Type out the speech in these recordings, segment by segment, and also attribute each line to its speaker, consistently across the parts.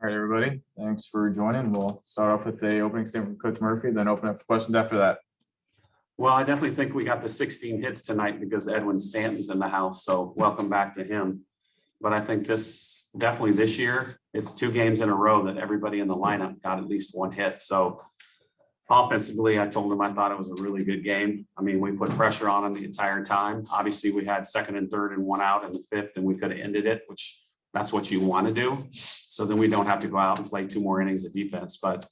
Speaker 1: All right, everybody. Thanks for joining. We'll start off with the opening statement from Coach Murphy, then open up for questions after that.
Speaker 2: Well, I definitely think we got the 16 hits tonight because Edwin Stanton's in the house. So welcome back to him. But I think this year, it's 2 games in a row that everybody in the lineup got at least 1 hit. So offensively, I told him I thought it was a really good game. I mean, we put pressure on him the entire time. Obviously, we had 2nd and 3rd and 1 out in the 5th, and we could have ended it, which that's what you want to do. So then we don't have to go out and play 2 more innings of defense. But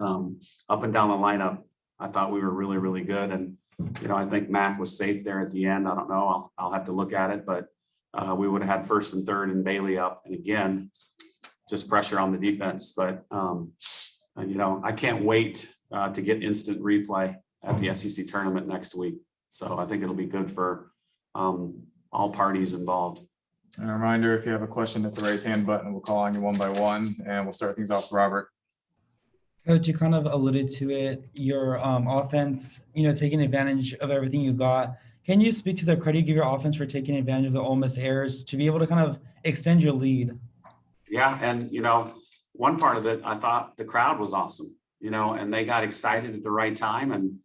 Speaker 2: up and down the lineup, I thought we were really, really good. And, I think Mac was safe there at the end. I don't know. I'll have to look at it. But we would have had 1st and 3rd and Bailey up. And again, just pressure on the defense. But, I can't wait to get instant replay at the SEC tournament next week. So I think it'll be good for all parties involved.
Speaker 1: And a reminder, if you have a question, hit the raise hand button. We'll call on you one by one, and we'll start things off with Robert.
Speaker 3: Coach, you kind of alluded to it, your offense, taking advantage of everything you got. Can you speak to the credit you give your offense for taking advantage of the Ole Miss errors to be able to kind of extend your lead?
Speaker 2: Yeah, and, one part of it, I thought the crowd was awesome, and they got excited at the right time. And,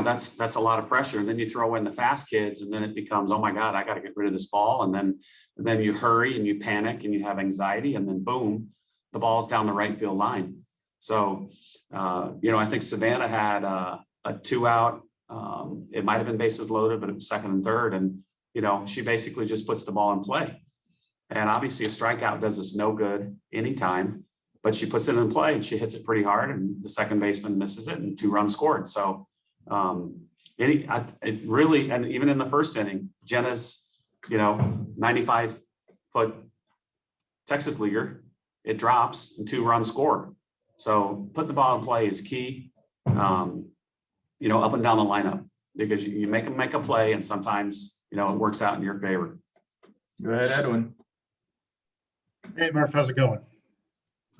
Speaker 2: that's a lot of pressure. And then you throw in the fast kids, and then it becomes, oh my God, I got to get rid of this ball. And then you hurry and you panic and you have anxiety, and then boom, the ball's down the right field line. So, I think Savannah had a 2 out. It might've been bases loaded, but it was 2nd and 3rd. And, she basically just puts the ball in play. And obviously a strikeout does us no good anytime, but she puts it in play and she hits it pretty hard, and the second baseman misses it and 2 runs scored. So, it really, and even in the first inning, Jenna's, 95-foot Texas leaguer, it drops and 2 runs scored. So putting the ball in play is key, up and down the lineup, because you make them make a play, and sometimes, it works out in your favor.
Speaker 1: Go ahead, Edwin.
Speaker 4: Hey, Murph, how's it going?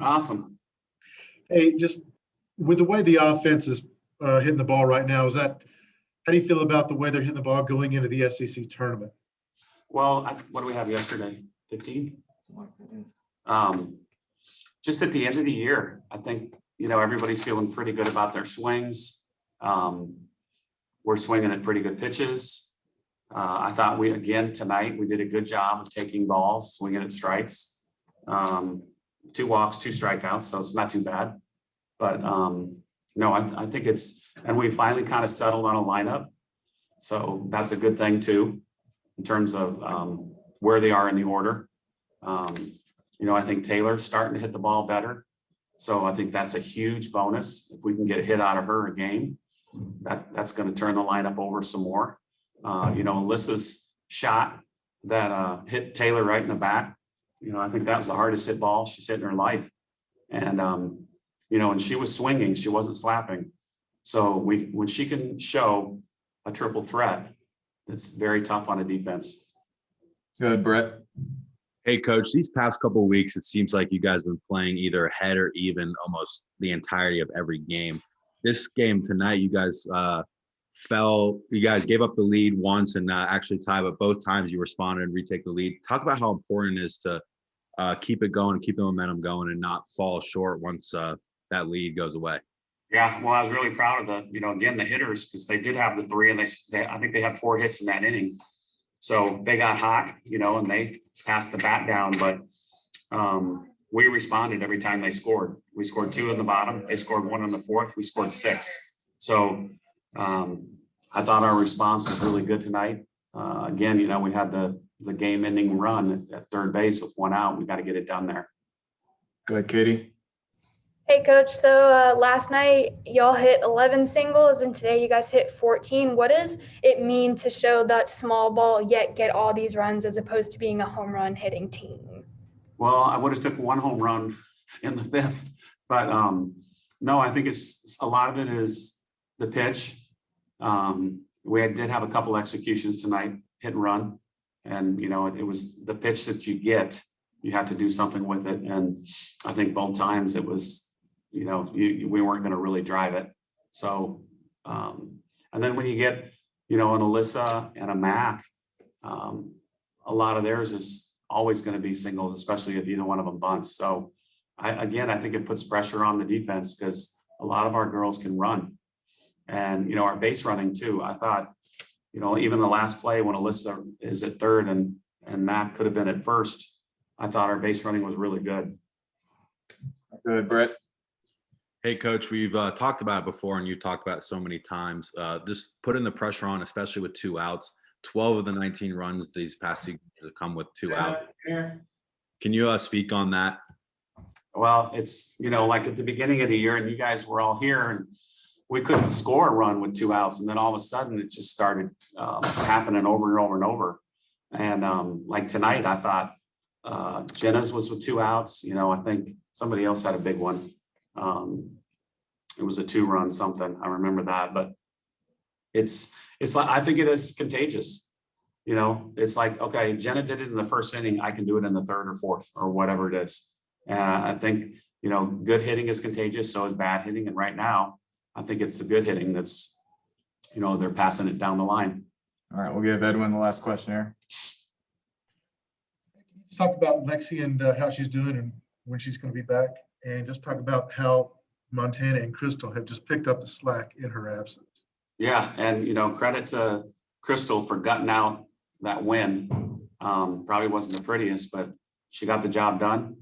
Speaker 2: Awesome.
Speaker 4: Hey, just with the way the offense is hitting the ball right now, how do you feel about the way they're hitting the ball going into the SEC tournament?
Speaker 2: Well, what do we have yesterday? 15? Just at the end of the year, I think, everybody's feeling pretty good about their swings. We're swinging at pretty good pitches. I thought tonight we did a good job of taking balls, swinging at strikes. 2 walks, 2 strikeouts, so it's not too bad. But no, I think and we finally kind of settled on a lineup. So that's a good thing too, in terms of where they are in the order. I think Taylor's starting to hit the ball better. So I think that's a huge bonus. If we can get a hit out of her a game, that's going to turn the lineup over some more. Alyssa's shot that hit Taylor right in the back. I think that was the hardest hit ball she's hit in her life. And, and she was swinging, she wasn't slapping. So when she can show a triple threat, it's very tough on a defense.
Speaker 1: Good, Brett.
Speaker 5: Hey, Coach, these past couple of weeks, it seems like you guys have been playing either ahead or even almost the entirety of every game. This game tonight, you guys gave up the lead once and actually tied, but both times you responded and retake the lead. Talk about how important it is to keep it going, keep the momentum going, and not fall short once that lead goes away.
Speaker 2: Yeah, well, I was really proud of the hitters, because they did have the 3, and I think they had 4 hits in that inning. So they got hot, and they passed the bat down, but we responded every time they scored. We scored 2 in the bottom. They scored 1 in the 4th. We scored 6. So I thought our response was really good tonight. Again, we had the game-ending run at third base with 1 out. We got to get it done there.
Speaker 1: Go ahead, Katie.
Speaker 6: Hey, Coach. So last night y'all hit 11 singles, and today you guys hit 14. What does it mean to show that small ball yet get all these runs, as opposed to being a home run hitting team?
Speaker 2: Well, I would have took 1 home run in the 5th, but no, I think it's a lot of it is the pitch. We did have a couple executions tonight, hit and run, and it was the pitch that you get. You had to do something with it, and I think both times it was. We weren't going to really drive it. So, and then when you get, an Alyssa and a Mac, a lot of theirs is always going to be singles, especially if either one of them bunts. So I think it puts pressure on the defense because a lot of our girls can run. And, you know, our base running too. I thought, you know, even the last play when Alyssa is at third and Mac could have been at first, I thought our base running was really good.
Speaker 1: Good, Brett.
Speaker 5: Hey, Coach, we've talked about it before, and you talked about it so many times. Just putting the pressure on, especially with 2 outs. 12 of the 19 runs these past 2 games have come with 2 outs. Can you speak on that?
Speaker 2: Well, it's, you know, like at the beginning of the year and you guys were all here and we couldn't score a run with 2 outs. And then all of a sudden it just started happening over and over and over. And like tonight, I thought Jenna's was with 2 outs. You know, I think somebody else had a big one. It was a 2-run something. I remember that, but it's like, I think it is contagious. You know, it's like, okay, Jenna did it in the first inning. I can do it in the 3rd or 4th or whatever it is. And I think, you know, good hitting is contagious. So is bad hitting. And right now, I think it's the good hitting that's, you know, they're passing it down the line.
Speaker 1: All right, we'll give Edwin the last question here.
Speaker 4: Talk about Lexi and how she's doing and when she's going to be back, and just talk about how Montana and Crystal have just picked up the slack in her absence.
Speaker 2: Yeah, and you know, credit to Crystal for gutting out that win. Probably wasn't the prettiest, but she got the job done.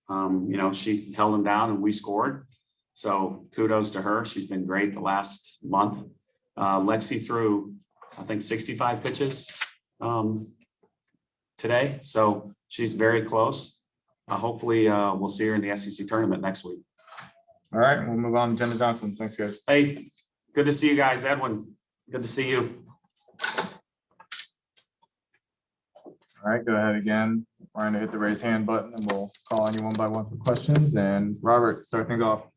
Speaker 2: You know, she held them down and we scored. So kudos to her. She's been great the last month. Lexi threw, I think, 65 pitches today. So she's very close. Hopefully we'll see her in the SEC tournament next week.
Speaker 1: All right, we'll move on to Jenna Johnson. Thanks, guys.
Speaker 2: Hey, good to see you guys. Edwin, good to see you.
Speaker 1: All right, go ahead again. Ryan to hit the raise hand button and we'll call on you one by one for questions. And Robert, start things off.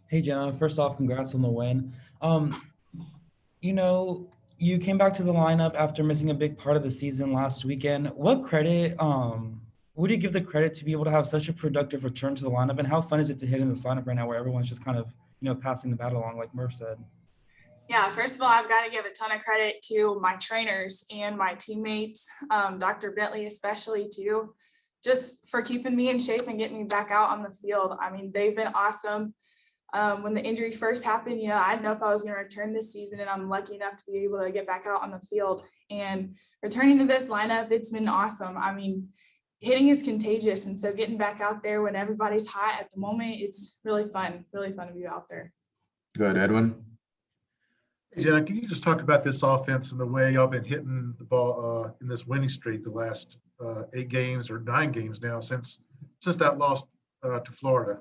Speaker 3: Hey, Jenna, first off, congrats on the win. You know, you came back to the lineup after missing a big part of the season last weekend. What credit, would you give the credit to be able to have such a productive return to the lineup? And how fun is it to hit in this lineup right now where everyone's just kind of, you know, passing the bat along, like Murph said?
Speaker 7: Yeah, first of all, I've got to give a ton of credit to my trainers and my teammates, Dr. Bentley especially too, just for keeping me in shape and getting me back out on the field. I mean, they've been awesome. When the injury first happened, you know, I didn't know if I was going to return this season, and I'm lucky enough to be able to get back out on the field. And returning to this lineup, it's been awesome. I mean, hitting is contagious, and so getting back out there when everybody's hot at the moment, it's really fun to be out there.
Speaker 1: Good, Edwin.
Speaker 4: Jenna, can you just talk about this offense and the way y'all been hitting the ball in this winning streak the last 8 games or 9 games now since that loss to Florida?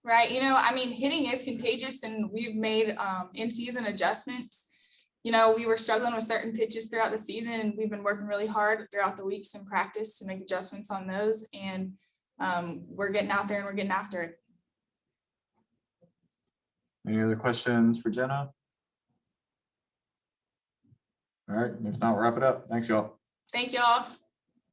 Speaker 7: Right. You know, I mean, hitting is contagious, and we've made in-season adjustments. You know, we were struggling with certain pitches throughout the season, and we've been working really hard throughout the weeks in practice to make adjustments on those. And we're getting out there and we're getting after it.
Speaker 1: Any other questions for Jenna? All right, if not, we'll wrap it up. Thanks, y'all.
Speaker 7: Thank y'all.